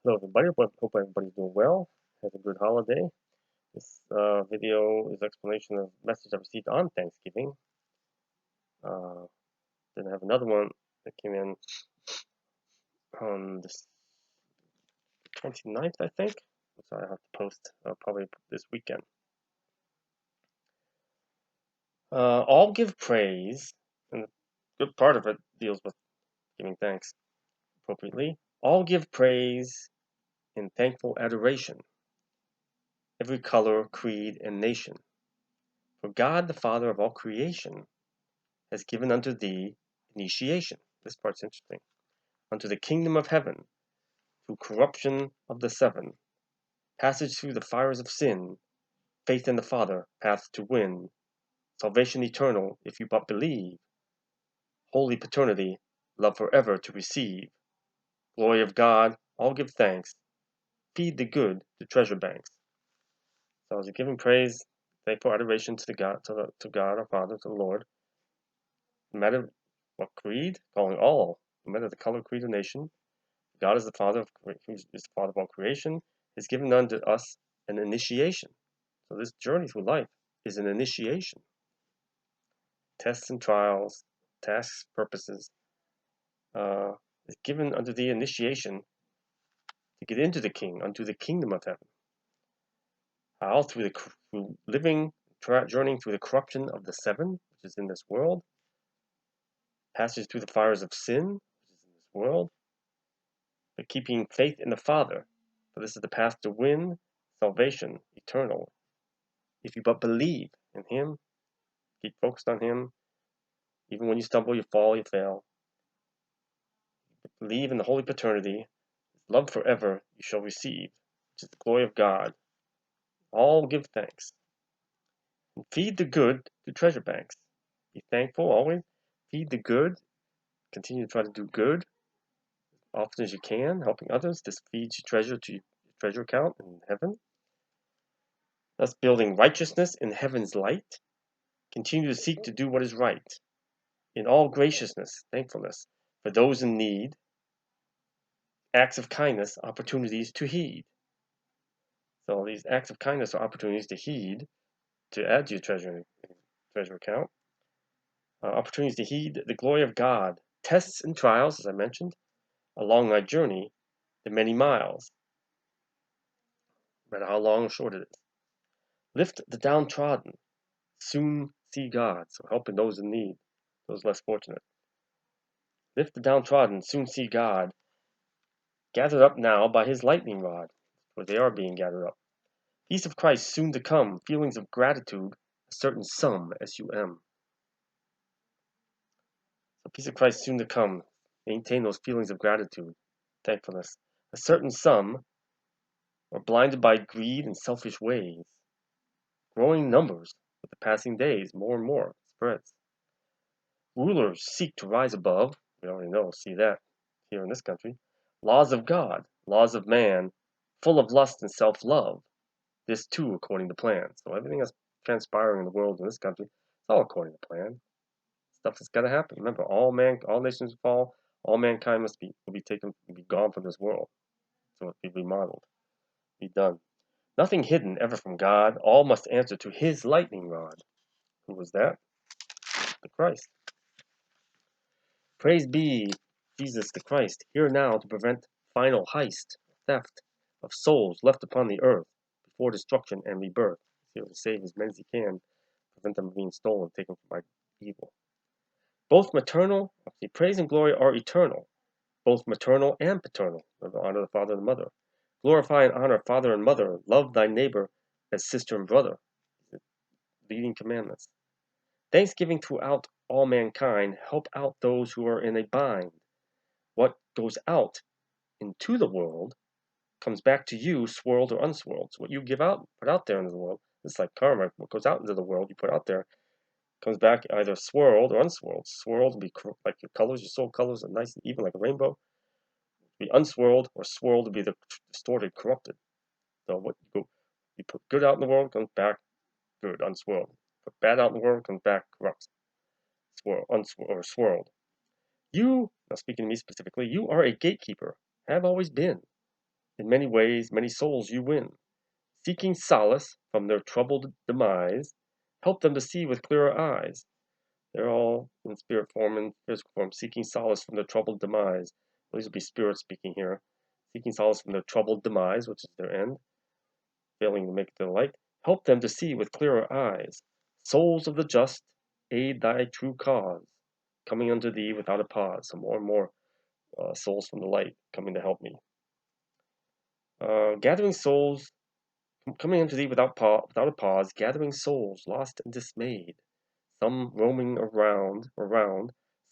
Hello everybody, hope everybody's doing well, has a good holiday. This video is explanation of message I received on Thanksgiving. Then I have another one that came in on the 29th, I think. So I have to post probably this weekend. All give praise, and a good part of it deals with giving thanks appropriately. All give praise in thankful adoration, every color, creed, and nation. For God, the Father of all creation, has given unto thee initiation. This part's interesting. Unto the kingdom of heaven, through corruption of the seven, passage through the fires of sin, faith in the Father, path to win, salvation eternal, if you but believe, holy paternity, love forever to receive, glory of God, all give thanks, feed the good to treasure banks. So as a giving praise, thankful adoration to God, our Father, to the Lord, no matter what creed, calling all, no matter the color, creed, or nation. God is the Father of all creation, has given unto us an initiation. So this journey through life is an initiation. Tests and trials, tasks, purposes, is given unto the initiation to get into the King, unto the kingdom of heaven. How? Through living, journeying through the corruption of the seven, which is in this world, passage through the fires of sin, which is in this world, but keeping faith in the Father, for this is the path to win salvation eternal. If you but believe in Him, keep focused on Him, even when you stumble, you fall, you fail. Believe in the Holy Paternity, love forever you shall receive, which is the glory of God. All give thanks. And feed the good to treasure banks. Be thankful always. Feed the good. Continue to try to do good as often as you can, helping others. This feeds your treasure to your treasure account in heaven. Thus building righteousness in heaven's light. Continue to seek to do what is right. In all graciousness, thankfulness, for those in need, acts of kindness, opportunities to heed. So these acts of kindness are opportunities to heed, to add to your treasure account. Opportunities to heed the glory of God, tests and trials, as I mentioned, along my journey, the many miles, no matter how long or short it is. Lift the downtrodden, soon see God, so helping those in need, those less fortunate. Lift the downtrodden, soon see God, gathered up now by his lightning rod, for they are being gathered up. Peace of Christ soon to come, feelings of gratitude, a certain sum, S-U-M. So peace of Christ soon to come, maintain those feelings of gratitude, thankfulness. A certain sum are blinded by greed and selfish ways. Growing numbers with the passing days, more and more spreads. Rulers seek to rise above, we already know, see that here in this country. Laws of God, laws of man, full of lust and self-love. This too according to plan. So everything that's transpiring in the world in this country, it's all according to plan. Stuff that's got to happen. Remember, all nations fall. All mankind will be gone from this world. So it'll be remodeled, be done. Nothing hidden ever from God. All must answer to His lightning rod. Who was that? The Christ. Praise be Jesus the Christ, here now to prevent final heist, theft of souls left upon the earth before destruction and rebirth. He's here to save as many as He can, prevent them from being stolen, taken by evil. Both maternal, praise and glory are eternal, both maternal and paternal. Honor the father and the mother. Glorify and honor father and mother. Love thy neighbor as sister and brother. Leading commandments. Thanksgiving throughout all mankind. Help out those who are in a bind. What goes out into the world comes back to you, swirled or unswirled. So what you give out, put out there into the world, it's like karma. What goes out into the world, you put out there, comes back either swirled or unswirled. Swirled would be like your colors, your soul colors are nice and even like a rainbow. Be unswirled, or swirled would be the distorted, corrupted. So what you put good out in the world comes back good, unswirled. Put bad out in the world comes back corrupt, swirled. You, now speaking to me specifically, you are a gatekeeper, have always been. In many ways, many souls you win. Seeking solace from their troubled demise, help them to see with clearer eyes. They're all in spirit form and physical form, seeking solace from their troubled demise. These will be spirit speaking here. Seeking solace from their troubled demise, which is their end, failing to make their light. Help them to see with clearer eyes. Souls of the just, aid thy true cause, coming unto thee without a pause. So more and more souls from the light coming to help me. Gathering souls coming unto thee without a pause, gathering souls lost and dismayed, some roaming around,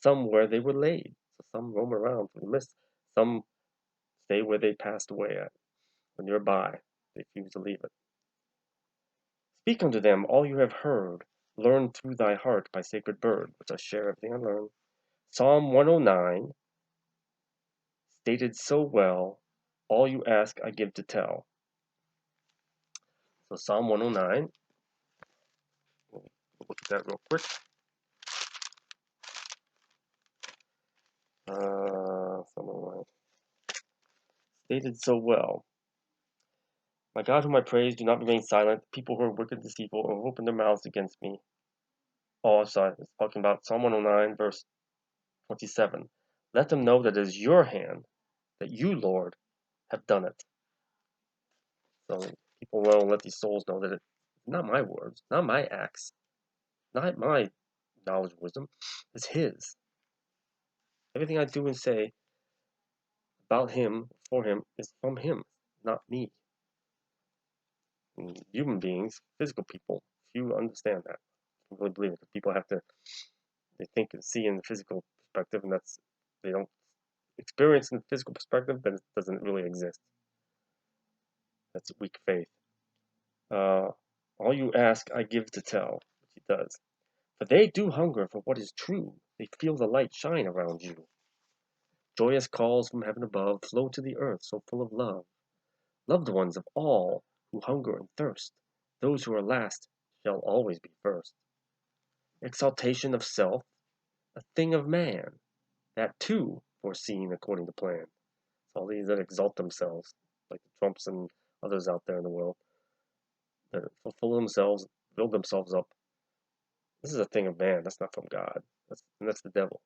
some where they were laid. So some roam around through the mist, some stay where they passed away at, or nearby. They refuse to leave it. Speak unto them all you have heard, learn through thy heart by sacred bird, which I share everything I learn. Psalm 109, stated so well, all you ask I give to tell. So Psalm 109, we'll look at that real quick. Psalm 109, stated so well. My God, whom I praise, do not remain silent. People who are wicked and deceitful or open their mouths against me. Oh, sorry, it's talking about Psalm 109, verse 27. Let them know that it is your hand, that you, Lord, have done it. So people will let these souls know that it's not my words, not my acts, not my knowledge and wisdom, it's His. Everything I do and say about Him, for Him, is from Him, not me. And human beings, physical people, few understand that. I really believe it. Because people have to, they think and see in the physical perspective, and that's, they don't experience in the physical perspective, then it doesn't really exist. That's weak faith. All you ask, I give to tell, which He does. For they do hunger for what is true. They feel the light shine around you. Joyous calls from heaven above flow to the earth so full of love. Loved ones of all who hunger and thirst, those who are last shall always be first. Exaltation of self, a thing of man, that too foreseen according to plan. All these that exalt themselves, like the Trumps and others out there in the world, that fulfill themselves, build themselves up. This is a thing of man. That's not from God. That's the devil.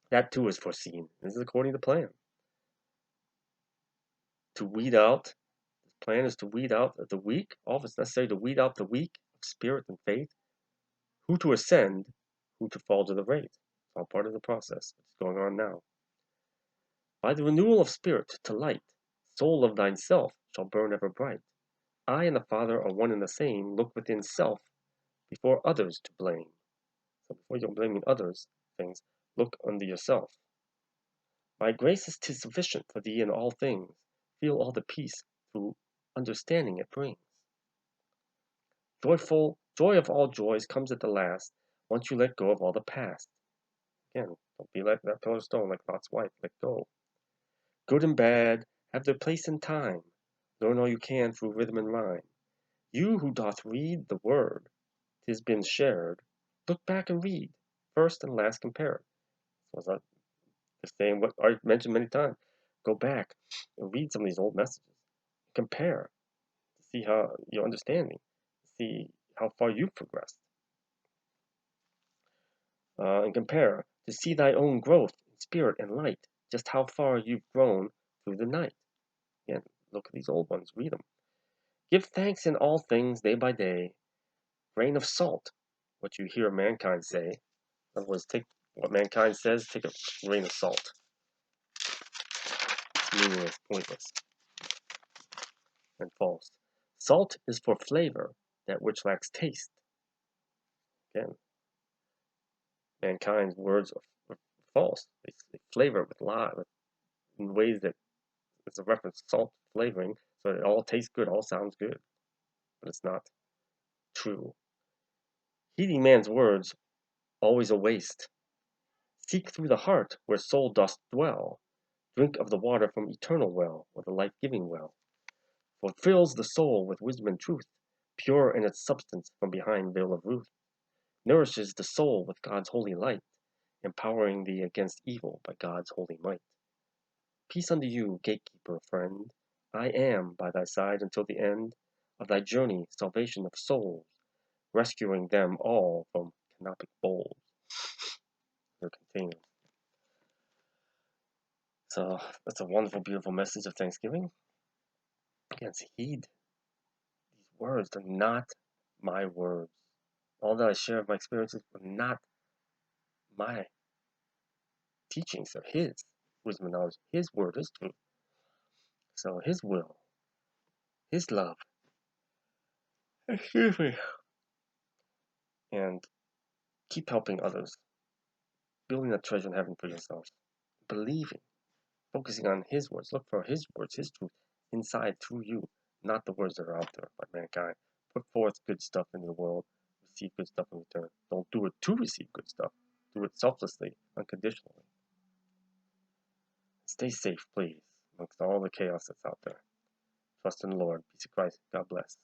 That too is foreseen. This is according to plan. To weed out, the plan is to weed out the weak. All of it's necessary to weed out the weak of spirit and faith. Who to ascend, who to fall to the rate. It's all part of the process. It's going on now. By the renewal of spirit to light, soul of thyself shall burn ever bright. I and the Father are one and the same. Look within self before others to blame. So before you're blaming others things, look unto yourself. My grace is 'tis sufficient for thee in all things. Feel all the peace through understanding it brings. Joy of all joys comes at the last, once you let go of all the past. Again, don't be like that pillar of stone, like Lot's wife, let go. Good and bad have their place in time. Learn all you can through rhythm and rhyme. You who doth read the word, 'tis been shared, look back and read, first and last compare. So it's the same what I mentioned many times. Go back and read some of these old messages. Compare to see how your understanding, see how far you've progressed. And compare to see thy own growth in spirit and light, just how far you've grown through the night. Again, look at these old ones, read them. Give thanks in all things day by day. Grain of salt, what you hear mankind say. In other words, take what mankind says, take a grain of salt. It's meaningless, pointless, and false. Salt is for flavor, that which lacks taste. Again, mankind's words are false. They flavor with in ways that it's a reference to salt flavoring, so it all tastes good, all sounds good, but it's not true. Heeding man's words, always a waste. Seek through the heart where soul doth dwell. Drink of the water from eternal well, or the life-giving well. For it fills the soul with wisdom and truth, pure in its substance from behind veil of ruth. Nourishes the soul with God's holy light, empowering thee against evil by God's holy might. Peace unto you, gatekeeper, friend. I am by thy side until the end of thy journey, salvation of souls, rescuing them all from canopic bowls. Their containers. So that's a wonderful, beautiful message of Thanksgiving. Again, heed these words. They're not my words. All that I share of my experiences were not my teachings. They're His wisdom and knowledge, His word, His truth. So His will, His love. Excuse me. And keep helping others, building a treasure in heaven for yourselves, believing, focusing on His words. Look for His words, His truth inside through you, not the words that are out there by mankind. Put forth good stuff in the world, receive good stuff in return. Don't do it to receive good stuff. Do it selflessly, unconditionally. Stay safe, please, amongst all the chaos that's out there. Trust in the Lord. Peace of Christ. God bless.